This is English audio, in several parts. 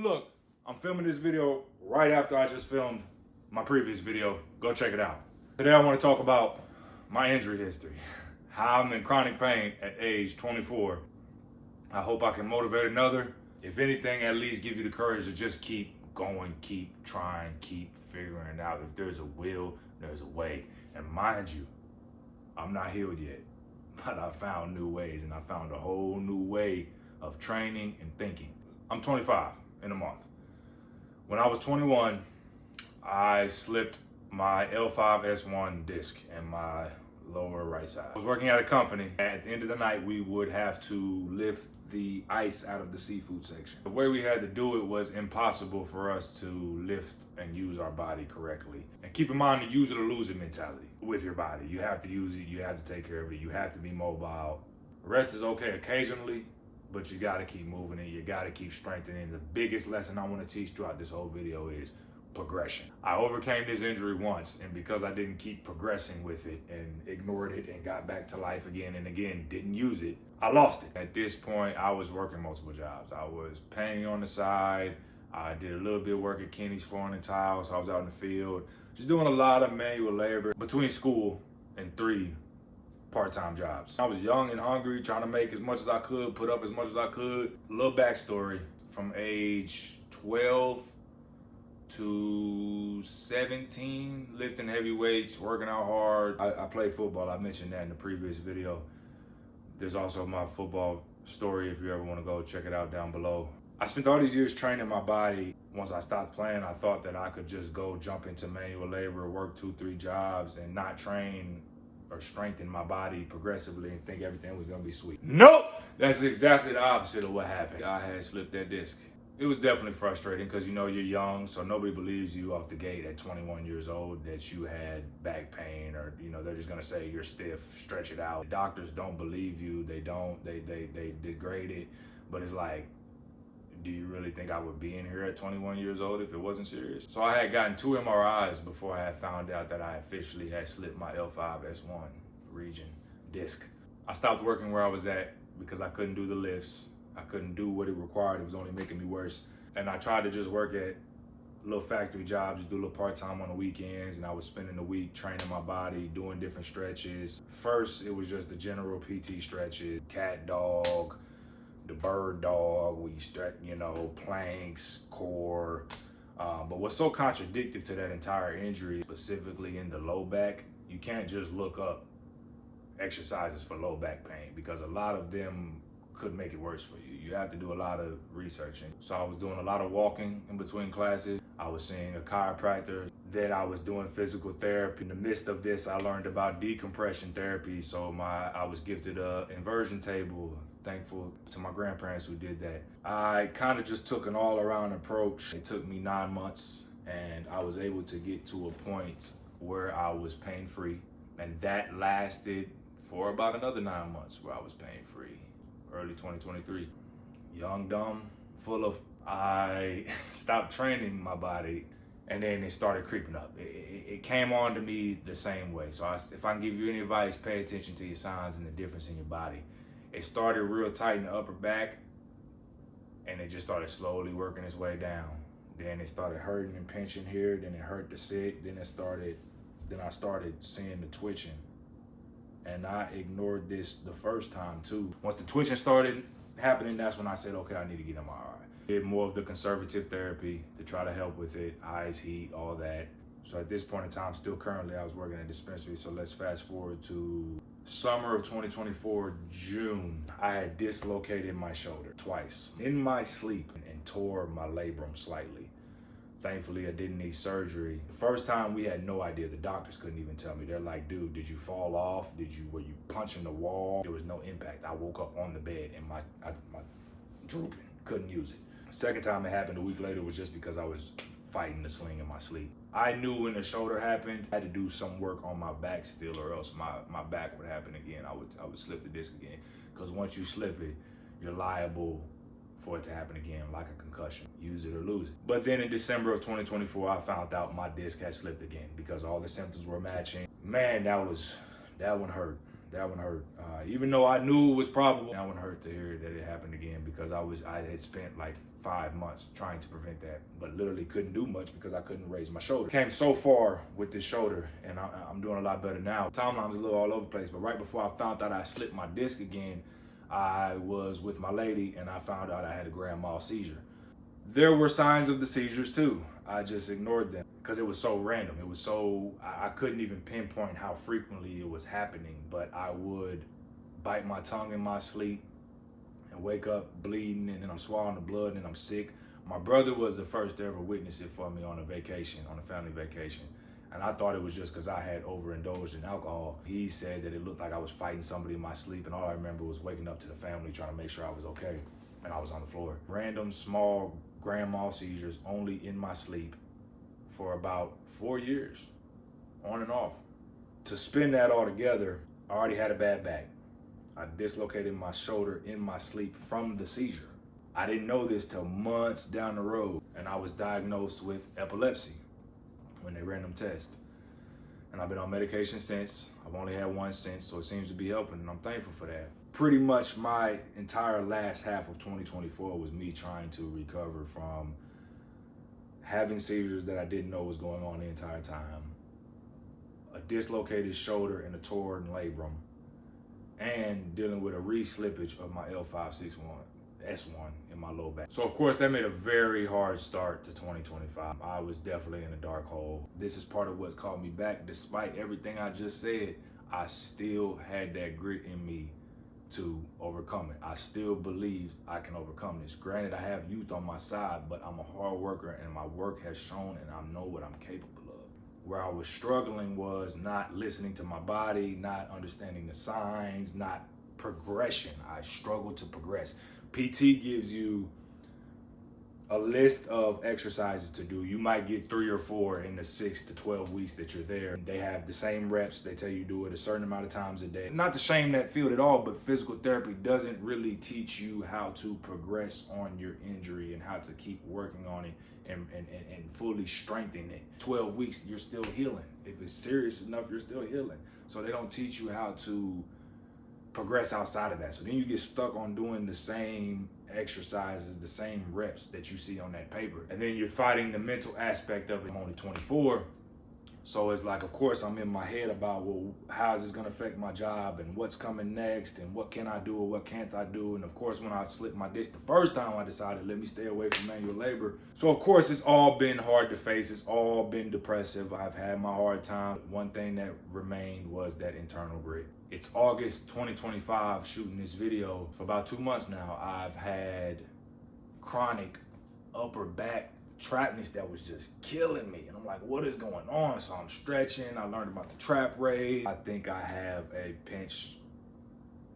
Look, I'm filming this video right after I just filmed my previous video. Go check it out. Today I want to talk about my injury history, how I'm in chronic pain at age 24. I hope I can motivate another. If anything, at least give you the courage to just keep going, keep trying, keep figuring it out. If there's a will, there's a way. And mind you, I'm not healed yet, but I found new ways, and I found a whole new way of training and thinking. I'm 25 in a month. When I was 21, I slipped my L5-S1 disc in my lower right side. I was working at a company. At the end of the night, we would have to lift the ice out of the seafood section. The way we had to do it was impossible for us to lift and use our body correctly. And keep in mind the use it or lose it mentality with your body. You have to use it, you have to take care of it, you have to be mobile. Rest is okay occasionally, but you gotta keep moving it, you gotta keep strengthening. The biggest lesson I wanna teach throughout this whole video is progression. I overcame this injury once, and because I didn't keep progressing with it and ignored it and got back to life again and again, didn't use it, I lost it. At this point, I was working multiple jobs. I was painting on the side. I did a little bit of work at Kenny's Flooring and Tiles. So I was out in the field, just doing a lot of manual labor between school and 3 part-time jobs. I was young and hungry, trying to make as much as I could, put up as much as I could. A little backstory: from age 12 to 17, lifting heavy weights, working out hard. I played football. I mentioned that in the previous video. There's also my football story if you ever want to go check it out down below. I spent all these years training my body. Once I stopped playing, I thought that I could just go jump into manual labor, work 2-3 jobs, and not train or strengthen my body progressively and think everything was gonna be sweet. Nope! That's exactly the opposite of what happened. I had slipped that disc. It was definitely frustrating because you know you're young, so nobody believes you off the gate at 21 years old that you had back pain, or you know they're just gonna say you're stiff, stretch it out. The doctors don't believe you. They degrade it, but it's like, do you really think I would be in here at 21 years old if it wasn't serious? So I had gotten 2 MRIs before I had found out that I officially had slipped my L5-S1 region disc. I stopped working where I was at because I couldn't do the lifts. I couldn't do what it required. It was only making me worse. And I tried to just work at little factory jobs, just do a little part-time on the weekends, and I was spending the week training my body, doing different stretches. First, it was just the general PT stretches, cat dog, the bird dog, we stretch, you know, planks, core. But what's so contradictory to that entire injury, specifically in the low back, you can't just look up exercises for low back pain because a lot of them could make it worse for you. You have to do a lot of researching. So I was doing a lot of walking in between classes. I was seeing a chiropractor. Then I was doing physical therapy. In the midst of this, I learned about decompression therapy. So I was gifted a inversion table. Thankful to my grandparents who did that. I kind of just took an all-around approach. It took me 9 months, and I was able to get to a point where I was pain-free. And that lasted for about another 9 months where I was pain-free. Early 2023. Young, dumb, full of, I stopped training my body, and then it started creeping up. It came on to me the same way. So if I can give you any advice, pay attention to your signs and the difference in your body. It started real tight in the upper back, and it just started slowly working its way down. Then it started hurting and pinching here, then it hurt to sit, then I started seeing the twitching. And I ignored this the first time too. Once the twitching started happening, that's when I said, okay, I need to get an MRI. Did more of the conservative therapy to try to help with it, ice, heat, all that. So at this point in time, still currently, I was working at a dispensary. So let's fast forward to summer of 2024, June. I had dislocated my shoulder twice in my sleep and tore my labrum slightly. Thankfully, I didn't need surgery. The first time, we had no idea. The doctors couldn't even tell me. They're like, dude, did you fall off? Were you punching the wall? There was no impact. I woke up on the bed and my drooping, couldn't use it. The second time it happened a week later was just because I was fighting the sling in my sleep. I knew when the shoulder happened, I had to do some work on my back still, or else my back would happen again. I would slip the disc again. Because once you slip it, you're liable for it to happen again, like a concussion. Use it or lose it. But then in December of 2024, I found out my disc had slipped again because all the symptoms were matching. Man, that one hurt. That one hurt. Even though I knew it was probable, that one hurt to hear that it happened again, because I had spent like 5 months trying to prevent that, but literally couldn't do much because I couldn't raise my shoulder. Came so far with this shoulder, and I'm doing a lot better now. Timeline's a little all over the place, but right before I found out I slipped my disc again, I was with my lady and I found out I had a grand mal seizure. There were signs of the seizures too. I just ignored them because it was so random. It was so, I couldn't even pinpoint how frequently it was happening, but I would bite my tongue in my sleep and wake up bleeding, and then I'm swallowing the blood, and then I'm sick. My brother was the first to ever witness it for me on a vacation, on a family vacation. And I thought it was just because I had overindulged in alcohol. He said that it looked like I was fighting somebody in my sleep, and all I remember was waking up to the family trying to make sure I was okay, and I was on the floor. Random small grand mal seizures only in my sleep for about 4 years, on and off. To spin that all together, I already had a bad back. I dislocated my shoulder in my sleep from the seizure. I didn't know this till months down the road, and I was diagnosed with epilepsy when they ran them tests. And I've been on medication since. I've only had one since, so it seems to be helping, and I'm thankful for that. Pretty much my entire last half of 2024 was me trying to recover from having seizures that I didn't know was going on the entire time, a dislocated shoulder and a torn labrum, and dealing with a re-slippage of my L561S1 in my low back. So of course that made a very hard start to 2025. I was definitely in a dark hole. This is part of what's called me back. Despite everything I just said, I still had that grit in me to overcome it. I still believe I can overcome this. Granted, I have youth on my side, but I'm a hard worker, and my work has shown, and I know what I'm capable of. Where I was struggling was not listening to my body, not understanding the signs, not progression. I struggled to progress. PT gives you a list of exercises to do. You might get 3 or 4 in the 6 to 12 weeks that you're there. They have the same reps. They tell you do it a certain amount of times a day. Not to shame that field at all, but physical therapy doesn't really teach you how to progress on your injury and how to keep working on it and fully strengthen it. 12 weeks, you're still healing. If it's serious enough, you're still healing. So they don't teach you how to progress outside of that. So then you get stuck on doing the same exercises, the same reps that you see on that paper. And then you're fighting the mental aspect of it. I'm only 24. So it's like, of course, I'm in my head about, well, how is this going to affect my job and what's coming next and what can I do or what can't I do? And of course, when I slipped my disc the first time, I decided, let me stay away from manual labor. So of course, it's all been hard to face. It's all been depressive. I've had my hard time. One thing that remained was that internal grit. It's August 2025, shooting this video. For about 2 months now, I've had chronic upper back trapness that was just killing me. And I'm like, what is going on? So I'm stretching. I learned about the trap raise. I think I have a pinched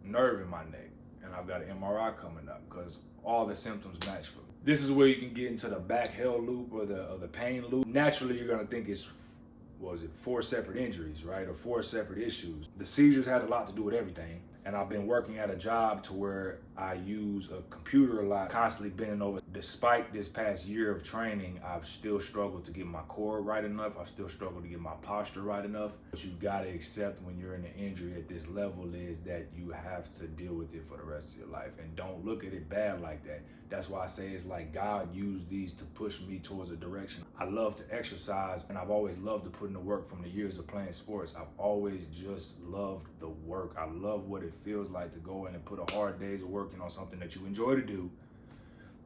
nerve in my neck, and I've got an MRI coming up because all the symptoms match for me. This is where you can get into the back hell loop or the pain loop. Naturally, you're gonna think it's, 4 separate injuries, right? Or 4 separate issues. The seizures had a lot to do with everything. And I've been working at a job to where I use a computer a lot, constantly bending over. Despite this past year of training, I've still struggled to get my core right enough. I've still struggled to get my posture right enough. What you've got to accept when you're in an injury at this level is that you have to deal with it for the rest of your life. And don't look at it bad like that. That's why I say it's like God used these to push me towards a direction. I love to exercise, and I've always loved to put in the work from the years of playing sports. I've always just loved the work. I love what it feels like to go in and put a hard days of working on something that you enjoy to do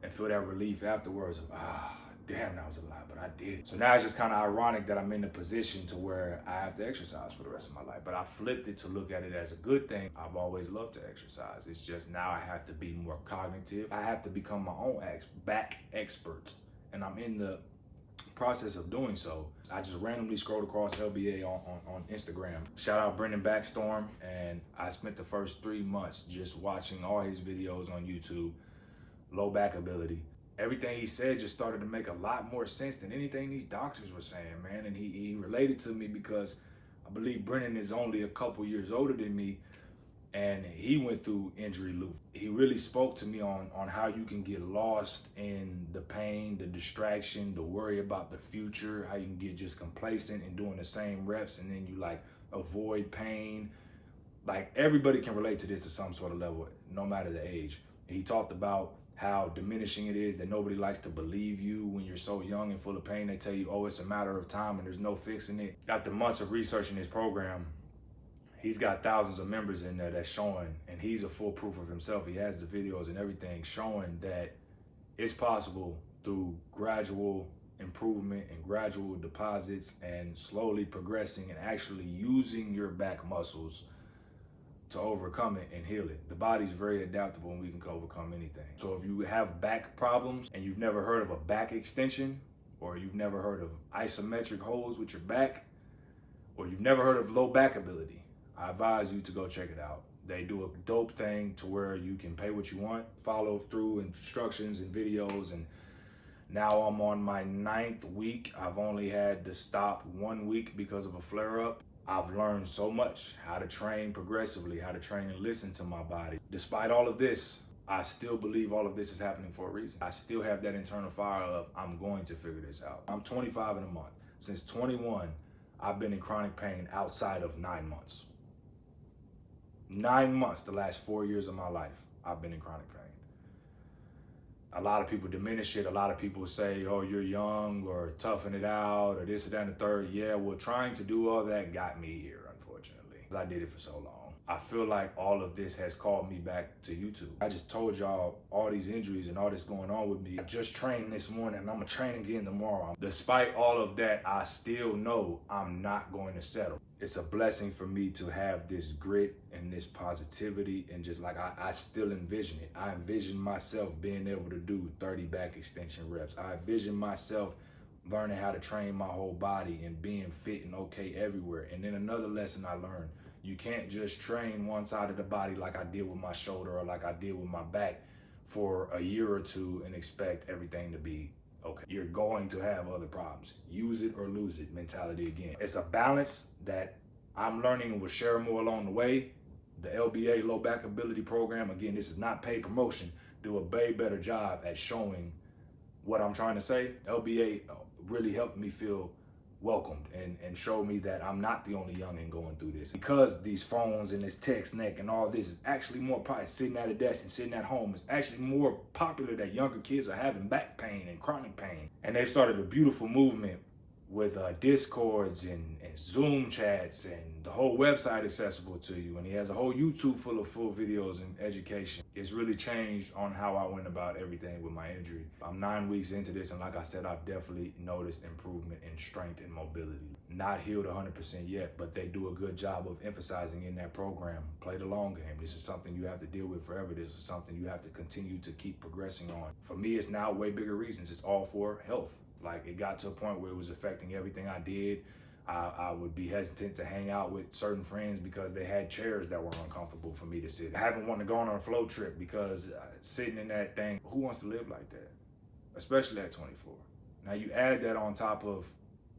and feel that relief afterwards of, damn, that was a lot, but I did it. So now it's just kind of ironic that I'm in the position to where I have to exercise for the rest of my life. But I flipped it to look at it as a good thing. I've always loved to exercise. It's just now I have to be more cognitive. I have to become my own back expert. And I'm in the process of doing so. I just randomly scrolled across LBA on Instagram. Shout out Brendan Backstorm. And I spent the first 3 months just watching all his videos on YouTube, low back ability. Everything he said just started to make a lot more sense than anything these doctors were saying, man. And he related to me because I believe Brennan is only a couple years older than me, and he went through injury loop. He really spoke to me on how you can get lost in the pain, the distraction, the worry about the future, how you can get just complacent and doing the same reps, and then you like avoid pain. Like, everybody can relate to this to some sort of level, no matter the age. He talked about how diminishing it is, that nobody likes to believe you when you're so young and full of pain. They tell you, oh, it's a matter of time and there's no fixing it. After months of researching his program, he's got thousands of members in there that's showing, and he's a full proof of himself. He has the videos and everything showing that it's possible through gradual improvement and gradual deposits and slowly progressing and actually using your back muscles to overcome it and heal it. The body's very adaptable and we can overcome anything. So if you have back problems and you've never heard of a back extension, or you've never heard of isometric holds with your back, or you've never heard of low back ability, I advise you to go check it out. They do a dope thing to where you can pay what you want, follow through instructions and videos, and now I'm on my 9th week. I've only had to stop 1 week because of a flare-up. I've learned so much, how to train progressively, how to train and listen to my body. Despite all of this, I still believe all of this is happening for a reason. I still have that internal fire of, I'm going to figure this out. I'm 25 in a month. Since 21, I've been in chronic pain outside of 9 months. 9 months, the last 4 years of my life, I've been in chronic pain. A lot of people diminish it. A lot of people say, oh, you're young, or toughing it out, or this or that and the third. Yeah, well, trying to do all that got me here, unfortunately. I did it for so long. I feel like all of this has called me back to YouTube. I just told y'all all these injuries and all this going on with me. I just trained this morning and I'm gonna train again tomorrow. Despite all of that, I still know I'm not going to settle. It's a blessing for me to have this grit and this positivity, and just like I still envision it. I envision myself being able to do 30 back extension reps. I envision myself learning how to train my whole body and being fit and okay everywhere. And then another lesson I learned, you can't just train one side of the body like I did with my shoulder or like I did with my back for a year or two and expect everything to be okay. You're going to have other problems. Use it or lose it mentality again. It's a balance that I'm learning and will share more along the way. The LBA Low Back Ability Program, again, this is not paid promotion, do a way better job at showing what I'm trying to say. LBA really helped me feel welcomed and showed me that I'm not the only youngin' going through this. Because these phones and this text neck and all this is actually more probably sitting at a desk and sitting at home. It's actually more popular that younger kids are having back pain and chronic pain. And they've started a beautiful movement with Discords and Zoom chats, and the whole website accessible to you. And he has a whole YouTube full of full videos and education. It's really changed on how I went about everything with my injury. I'm 9 weeks into this, and like I said, I've definitely noticed improvement in strength and mobility. Not healed 100% yet, but they do a good job of emphasizing in that program, play the long game. This is something you have to deal with forever. This is something you have to continue to keep progressing on. For me, it's now way bigger reasons. It's all for health. Like, it got to a point where it was affecting everything I did. I would be hesitant to hang out with certain friends because they had chairs that were uncomfortable for me to sit. I haven't wanted to go on a float trip because sitting in that thing, who wants to live like that? Especially at 24. Now you add that on top of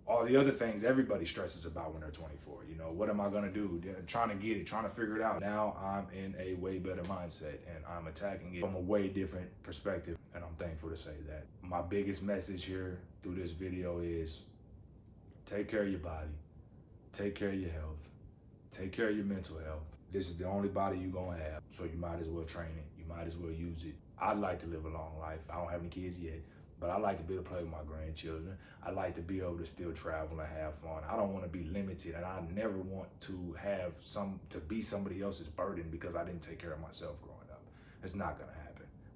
all the other things everybody stresses about when they're 24. You know, what am I gonna do? Trying to get it, trying to figure it out. Now I'm in a way better mindset and I'm attacking it from a way different perspective, and I'm thankful to say that. My biggest message here through this video is take care of your body, take care of your health, take care of your mental health. This is the only body you're gonna have, so you might as well train it. You might as well use it. I'd like to live a long life. I don't have any kids yet, but I like to be able to play with my grandchildren. I like to be able to still travel and have fun. I don't want to be limited, and I never want to have to be somebody else's burden because I didn't take care of myself growing up. It's not gonna happen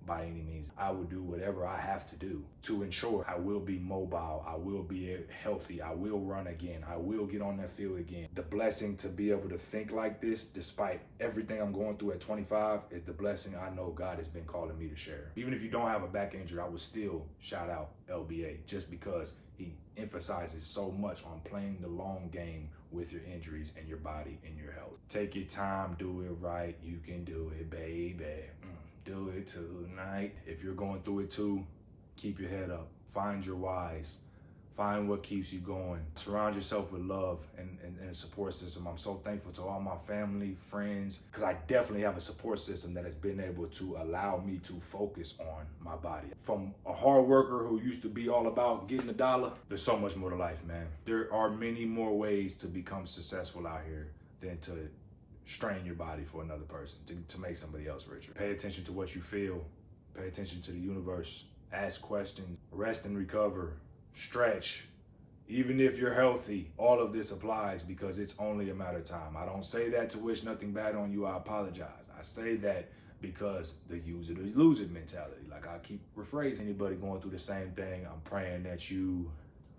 by any means. I will do whatever I have to do to ensure I will be mobile, I will be healthy, I will run again, I will get on that field again. The blessing to be able to think like this, despite everything I'm going through at 25, is the blessing I know God has been calling me to share. Even if you don't have a back injury, I would still shout out LBA just because he emphasizes so much on playing the long game with your injuries and your body and your health. Take your time, do it right, you can do it, baby. Do it tonight. If you're going through it too, keep your head up. Find your whys. Find what keeps you going. Surround yourself with love and a support system. I'm so thankful to all my family, friends, because I definitely have a support system that has been able to allow me to focus on my body. From a hard worker who used to be all about getting a dollar, there's so much more to life, man. There are many more ways to become successful out here than to strain your body for another person, to make somebody else richer. Pay attention to what you feel. Pay attention to the universe. Ask questions. Rest and recover. Stretch. Even if you're healthy, all of this applies because it's only a matter of time. I don't say that to wish nothing bad on you. I apologize. I say that because the use it or lose it mentality. Like I keep rephrasing, anybody going through the same thing, I'm praying that you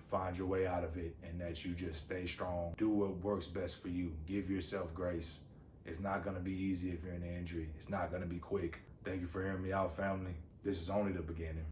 find your way out of it and that you just stay strong. Do what works best for you. Give yourself grace. It's not going to be easy if you're in an injury. It's not going to be quick. Thank you for hearing me out, family. This is only the beginning.